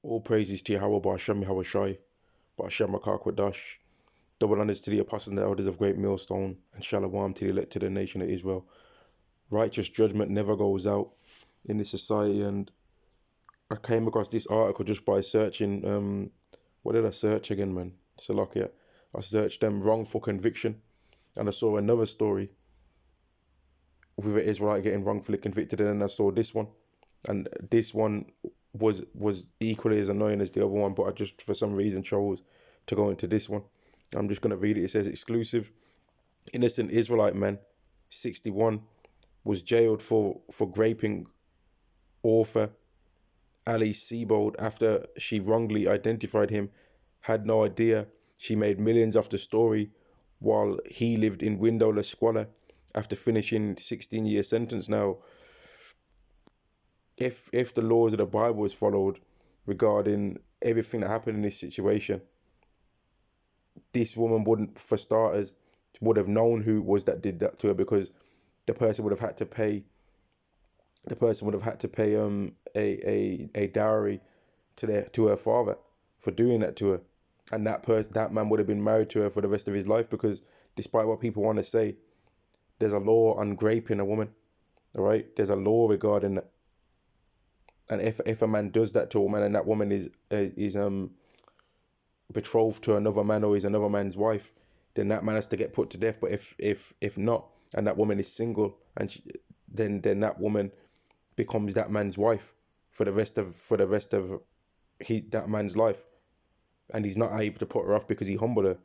All praises to Yahweh, Ba'ashem Yahweh Shai, Ba'ashem Rakakwadash. Double honors to the apostles and the elders of Great Millstone, and Shalom to the elect to the nation of Israel. Righteous judgment never goes out in this society, and I came across this article just by searching, what did I search again, man? Salakia. I searched wrongful conviction, and I saw another story with an Israelite getting wrongfully convicted, and then I saw this one, and this one was equally as annoying as the other one, but I just for some reason chose to go into this one. I'm just going to read it. It says, exclusive: innocent Israelite man, 61, was jailed for raping author Ali Sebold after she wrongly identified him. Had no idea she made millions off the story while he lived in windowless squalor after finishing 16-year sentence. Now, if the laws of the Bible is followed regarding everything that happened in this situation, this woman wouldn't, for starters, would have known who it was that did that to her, because the person would have had to pay a dowry to her father for doing that to her, and that man would have been married to her for the rest of his life, because despite what people want to say, there's a law on raping a woman. All right, there's a law regarding that. And if a man does that to a woman, and that woman is betrothed to another man, or is another man's wife, then that man has to get put to death. But if not, and that woman is single, and then that woman becomes that man's wife for the rest of that man's life, and he's not able to put her off because he humbled her.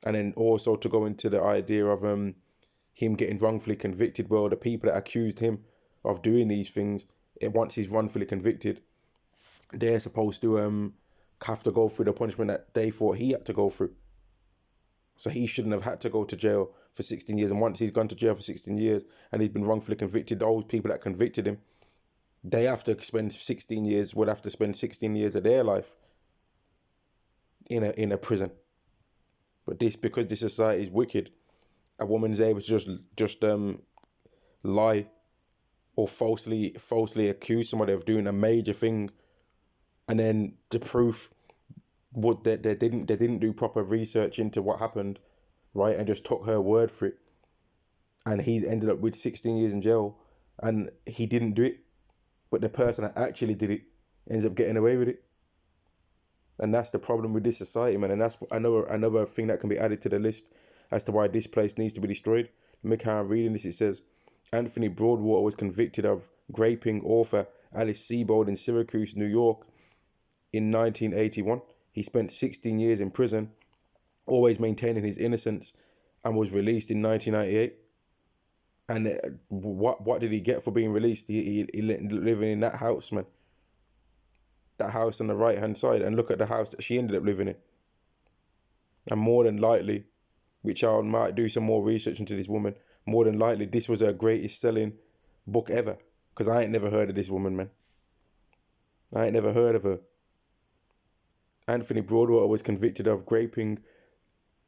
And then also to go into the idea of him getting wrongfully convicted. Well, the people that accused him of doing these things, once he's wrongfully convicted, they're supposed to have to go through the punishment that they thought he had to go through. So he shouldn't have had to go to jail for 16 years. And once he's gone to jail for 16 years and he's been wrongfully convicted, those people that convicted him, they have to spend 16 years, would have to spend 16 years of their life in a prison. But because this society is wicked, a woman is able to just lie or falsely accuse somebody of doing a major thing, and then the proof would that they didn't do proper research into what happened, right, and just took her word for it, and he ended up with 16 years in jail, and he didn't do it, but the person that actually did it ends up getting away with it. And that's the problem with this society, man. And that's another thing that can be added to the list as to why this place needs to be destroyed. Let me carry on reading this. It says, Anthony Broadwater was convicted of raping author Alice Sebold in Syracuse, New York in 1981. He spent 16 years in prison, always maintaining his innocence, and was released in 1998. And what did he get for being released? He living in that house, man. That house on the right hand side, and look at the house that she ended up living in. And more than likely, which I might do some more research into this woman, more than likely this was her greatest selling book ever, because I ain't never heard of this woman, man. I ain't never heard of her. Anthony Broadwater was convicted of raping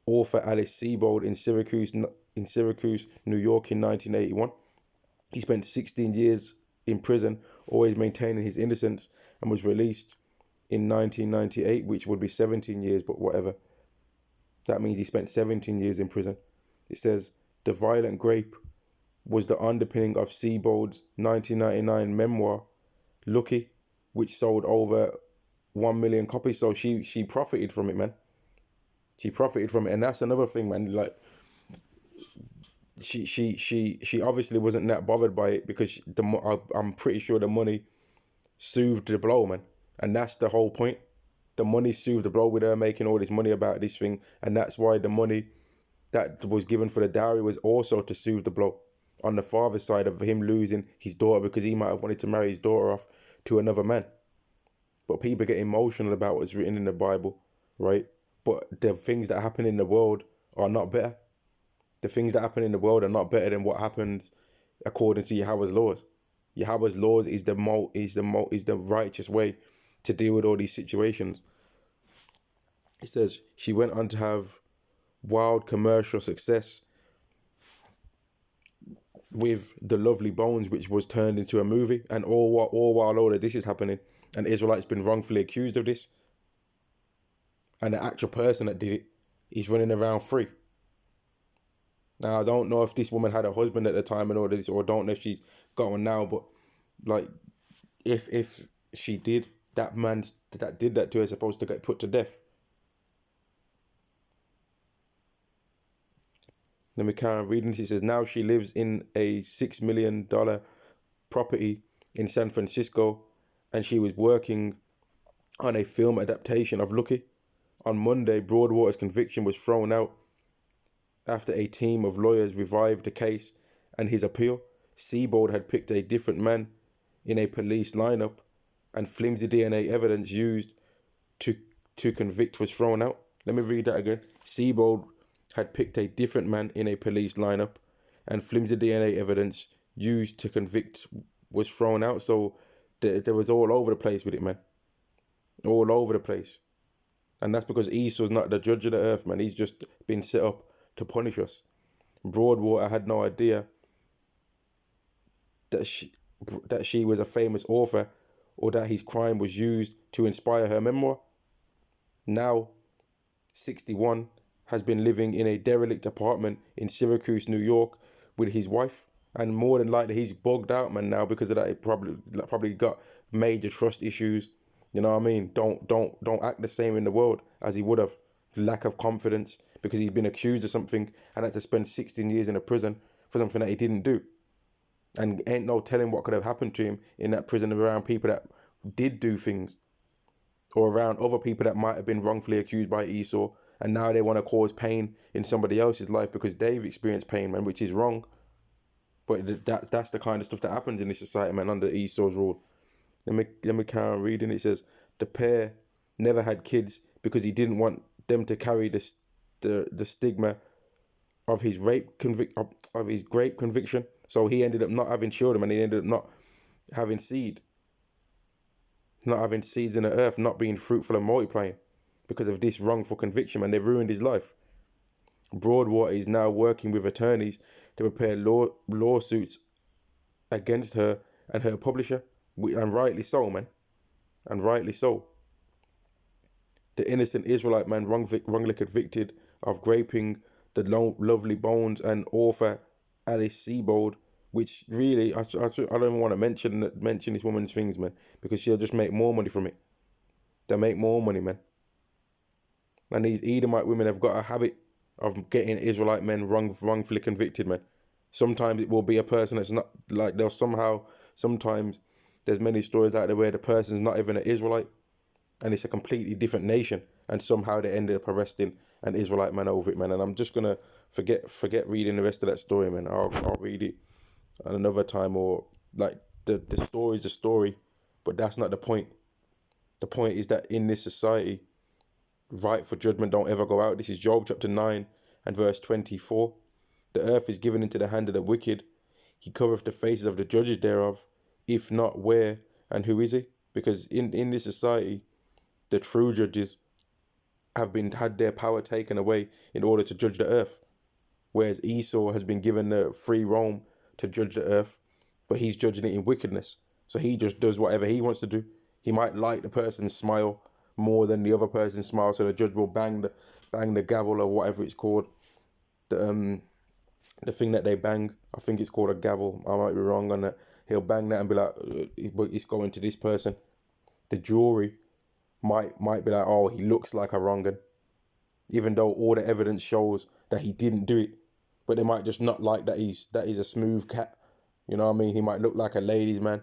author Alice Sebold in Syracuse, New York in 1981. He spent 16 years in prison, always maintaining his innocence, and was released in 1998, which would be 17 years, but whatever. That means he spent 17 years in prison. It says, the violent grape was the underpinning of Sebold's 1999 memoir, Lucky, which sold over 1 million copies. So she profited from it, man. She profited from it, and that's another thing, man. Like, she obviously wasn't that bothered by it, because I'm pretty sure the money soothed the blow, man. And that's the whole point. The money soothed the blow with her making all this money about this thing, and that's why the money that was given for the dowry was also to soothe the blow on the father's side of him losing his daughter, because he might have wanted to marry his daughter off to another man. But people get emotional about what's written in the Bible, right? But the things that happen in the world are not better. The things that happen in the world are not better than what happens according to Yahweh's laws. Yahweh's laws is the righteous way to deal with all these situations. It says she went on to have wild commercial success with the Lovely Bones, which was turned into a movie, and all while all of this is happening, an Israelite's been wrongfully accused of this, and the actual person that did it is running around free. Now I don't know if this woman had a husband at the time and all this, or don't know if she's got one now, but like if she did, that man that did that to her is supposed to get put to death. Let me carry on reading this. It says, now she lives in a $6 million property in San Francisco, and she was working on a film adaptation of Lucky. On Monday, Broadwater's conviction was thrown out after a team of lawyers revived the case and his appeal. Seabold had picked a different man in a police lineup, and flimsy DNA evidence used to convict was thrown out. Let me read that again. Seabold had picked a different man in a police lineup, and flimsy DNA evidence used to convict was thrown out. So there was all over the place with it, man. All over the place. And that's because Esau's not the judge of the earth, man. He's just been set up to punish us. Broadwater had no idea that she was a famous author, or that his crime was used to inspire her memoir. Now, 61, has been living in a derelict apartment in Syracuse, New York, with his wife, and more than likely he's bugged out, man, now because of that. He probably got major trust issues. You know what I mean? Don't act the same in the world as he would have. Lack of confidence because he's been accused of something and had to spend 16 years in a prison for something that he didn't do. And ain't no telling what could have happened to him in that prison around people that did do things, or around other people that might have been wrongfully accused by Esau, and now they want to cause pain in somebody else's life because they've experienced pain, man, which is wrong. But that's the kind of stuff that happens in this society, man, under Esau's rule. Let me carry on reading. It says the pair never had kids because he didn't want them to carry the stigma of his rape conviction. So he ended up not having children, and he ended up not having seeds in the earth, not being fruitful and multiplying because of this wrongful conviction, and they've ruined his life. Broadwater is now working with attorneys to prepare lawsuits against her and her publisher, and rightly so, man, and rightly so. The innocent Israelite man wrongly convicted of raping the Lovely Bones and author Alice Seabold, which really, I don't even want to mention this woman's things, man, because she'll just make more money from it. They'll make more money, man. And these Edomite women have got a habit of getting Israelite men wrongfully convicted, man. Sometimes it will be a person that's not, like, sometimes there's many stories out there where the person's not even an Israelite, and it's a completely different nation, and somehow they ended up arresting an Israelite man over it, man. And I'm just gonna forget reading the rest of that story, man. I'll read it at another time, or like the story's a story, but that's not the point. The point is that in this society, right for judgment don't ever go out. This is Job chapter 9 and verse 24. The earth is given into the hand of the wicked. He covereth the faces of the judges thereof. If not, where and who is he? Because in this society, the true judges have had their power taken away in order to judge the earth. Whereas Esau has been given the free roam to judge the earth, but he's judging it in wickedness. So he just does whatever he wants to do. He might like the person's smile more than the other person's smile, so the judge will bang the gavel or whatever it's called. The thing that they bang, I think it's called a gavel. I might be wrong on that. He'll bang that and be like, but it's going to this person. The jury might be like, oh, he looks like a wrong 'un, even though all the evidence shows that he didn't do it. But they might just not like that he's a smooth cat. You know what I mean? He might look like a ladies' man,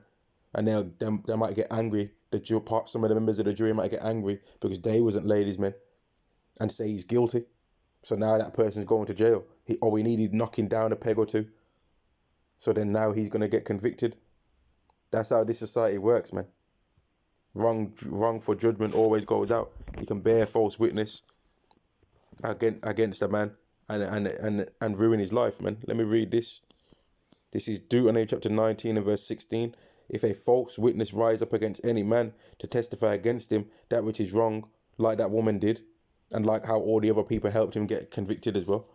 and they might get angry. Some of the members of the jury might get angry because they wasn't ladies' men, and say he's guilty. So now that person's going to jail. We needed knocking down a peg or two. So then now he's gonna get convicted. That's how this society works, man. Wrong for judgment always goes out. You can bear false witness against a man and ruin his life, man. Let me read this. This is Deuteronomy chapter 19 and verse 16. If a false witness rise up against any man to testify against him that which is wrong, like that woman did, and like how all the other people helped him get convicted as well,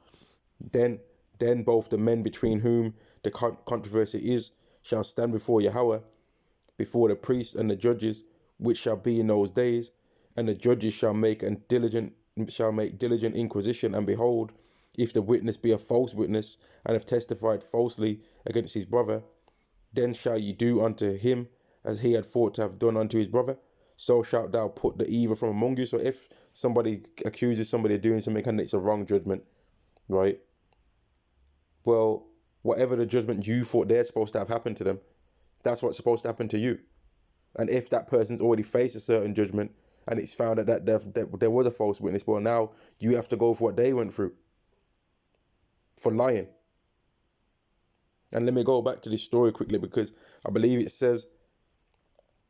then Then both the men between whom the controversy is shall stand before Yahweh, before the priests and the judges, which shall be in those days, and the judges shall make diligent inquisition, and behold, if the witness be a false witness, and have testified falsely against his brother, then shall ye do unto him as he had thought to have done unto his brother. So shalt thou put the evil from among you. So if somebody accuses somebody of doing something and it's a wrong judgment, right? Well, whatever the judgment you thought they're supposed to have happened to them, that's what's supposed to happen to you. And if that person's already faced a certain judgment and it's found that there was a false witness, well, now you have to go for what they went through for lying. And let me go back to this story quickly, because I believe it says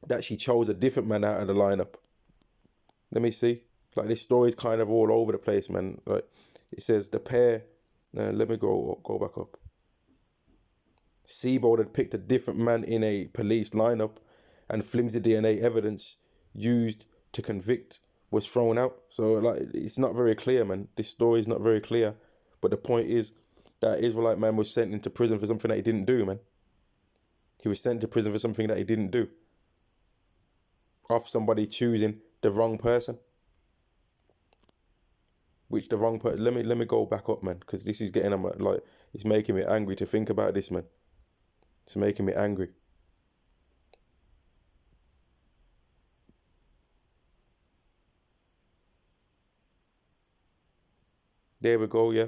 that she chose a different man out of the lineup. Let me see. Like, this story is kind of all over the place, man. Like, it says the pair. Let me go back up. Seabold had picked a different man in a police lineup, and flimsy DNA evidence used to convict was thrown out. So, like, it's not very clear, man. This story is not very clear. But the point is that Israelite man was sent into prison for something that he didn't do, man. He was sent to prison for something that he didn't do, of somebody choosing the wrong person. Which the wrong person. Let me go back up, man, because this is getting like, it's making me angry to think about this, man. It's making me angry. There we go, yeah.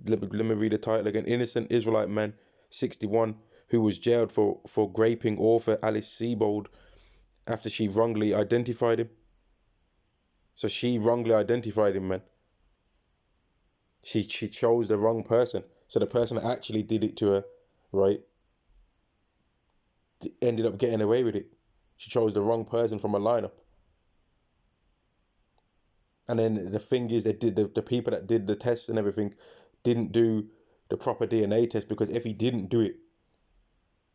Let me read the title again. Innocent Israelite man, 61, who was jailed for raping author Alice Seabold after she wrongly identified him. So she wrongly identified him, man. She chose the wrong person. So the person that actually did it to her, right, ended up getting away with it. She chose the wrong person from a lineup. And then the thing is, they did the people that did the tests and everything didn't do the proper DNA test, because if he didn't do it,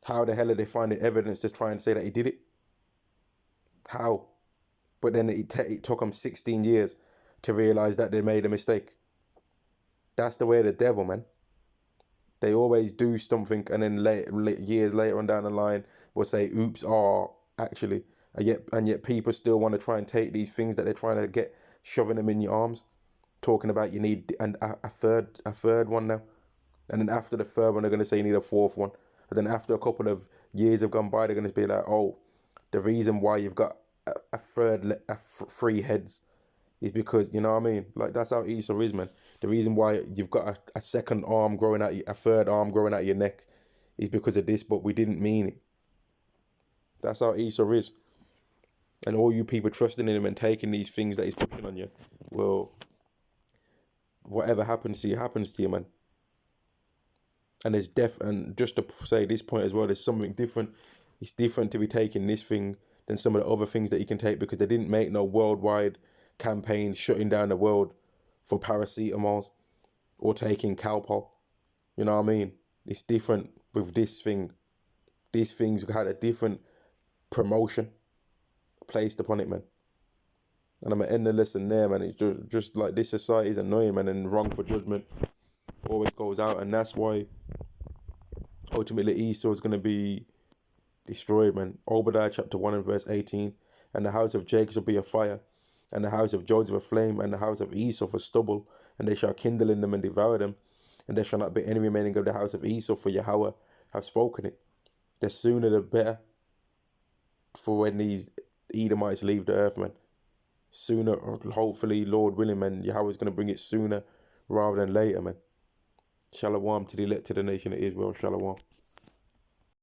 how the hell are they finding evidence to try and say that he did it? How? But then it took them 16 years to realize that they made a mistake. That's the way of the devil, man. They always do something, and then years later on down the line, will say, "Oops, actually," and yet people still want to try and take these things that they're trying to get, shoving them in your arms, talking about you need a third one now, and then after the third one, they're going to say you need a fourth one, and then after a couple of years have gone by, they're going to be like, "Oh, the reason why you've got three heads is because," you know what I mean? Like, that's how Esau is, man. The reason why you've got a second arm growing out, a third arm growing out your neck, is because of this, but we didn't mean it. That's how Esau is. And all you people trusting in him and taking these things that he's pushing on you, well, whatever happens to you, man. And and just to say this point as well, there's something different. It's different to be taking this thing than some of the other things that you can take, because they didn't make no worldwide campaign shutting down the world for paracetamols or taking Calpol. You know what I mean? It's different with this thing. These things had a different promotion placed upon it, man. And I'm gonna end the lesson there, man. It's just like, this society is annoying, man, and wrong for judgment always goes out, and that's why ultimately Esau is gonna be destroyed, man. Obadiah chapter 1 and verse 18. And the house of Jacob shall be a fire, and the house of Joseph a flame, and the house of Esau for stubble, and they shall kindle in them and devour them, and there shall not be any remaining of the house of Esau, for Yahweh have spoken it. The sooner the better for when these Edomites leave the earth, man. Sooner, hopefully, Lord willing, man, Yahweh's going to bring it sooner rather than later, man. Shalom to the elect, to the nation of Israel. Shalom.